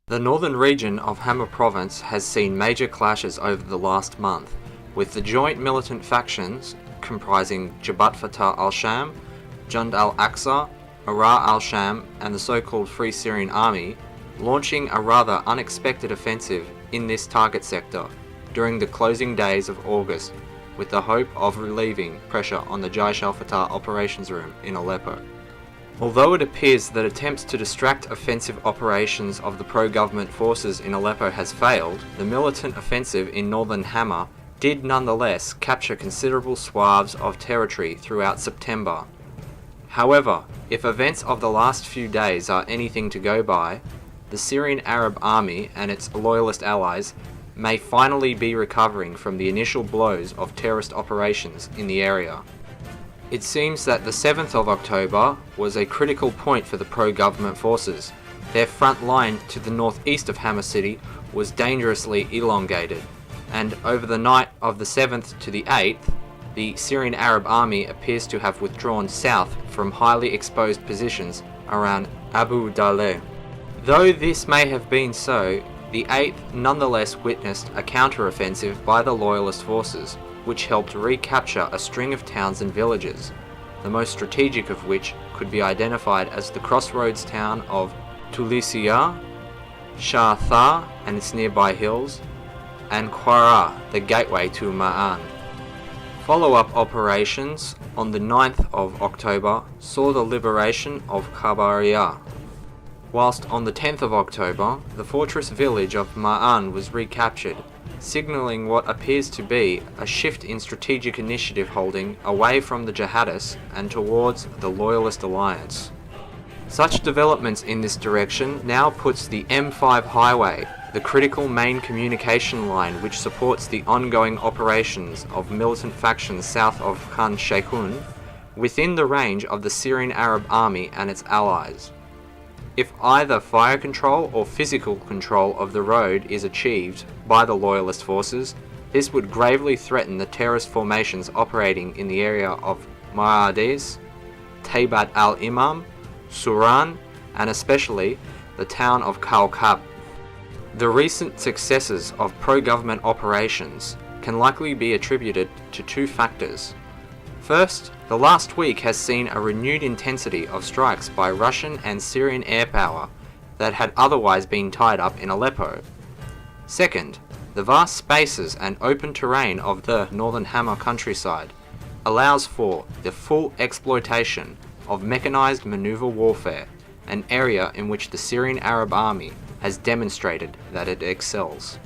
The northern region of Hama province has seen major clashes over the last month, with the joint militant factions comprising Jabhat Fatah al-Sham, Jund al-Aqsa, Ara al-Sham and the so-called Free Syrian Army launching a rather unexpected offensive in this target sector during the closing days of August, with the hope of relieving pressure on the Jaish al-Fatah operations room in Aleppo. Although it appears that attempts to distract offensive operations of the pro-government forces in Aleppo has failed, the militant offensive in northern Hama did nonetheless capture considerable swaths of territory throughout September. However, if events of the last few days are anything to go by, the Syrian Arab Army and its loyalist allies may finally be recovering from the initial blows of terrorist operations in the area. It seems that the 7th of October was a critical point for the pro-government forces. Their front line to the northeast of Hama city was dangerously elongated, and over the night of the 7th to the 8th, the Syrian Arab Army appears to have withdrawn south from highly exposed positions around Abu Daleh. Though this may have been so, the 8th nonetheless witnessed a counter-offensive by the loyalist forces, which helped recapture a string of towns and villages, the most strategic of which could be identified as the crossroads town of Tulisiyah, Sha'atha and its nearby hills, and Qara, the gateway to Ma'an. Follow-up operations on the 9th of October saw the liberation of Khabariyah, whilst on the 10th of October the fortress village of Ma'an was recaptured, signalling what appears to be a shift in strategic initiative holding away from the jihadists and towards the loyalist alliance. Such developments in this direction now puts the M5 highway, the critical main communication line which supports the ongoing operations of militant factions south of Khan Sheikhoun, within the range of the Syrian Arab Army and its allies. If either fire control or physical control of the road is achieved by the loyalist forces, this would gravely threaten the terrorist formations operating in the area of Ma'adis, Taybat al-Imam, Suran, and especially the town of Kawkab. The recent successes of pro-government operations can likely be attributed to two factors. First, the last week has seen a renewed intensity of strikes by Russian and Syrian air power that had otherwise been tied up in Aleppo. Second, the vast spaces and open terrain of the northern Hama countryside allows for the full exploitation of mechanized maneuver warfare, an area in which the Syrian Arab Army has demonstrated that it excels.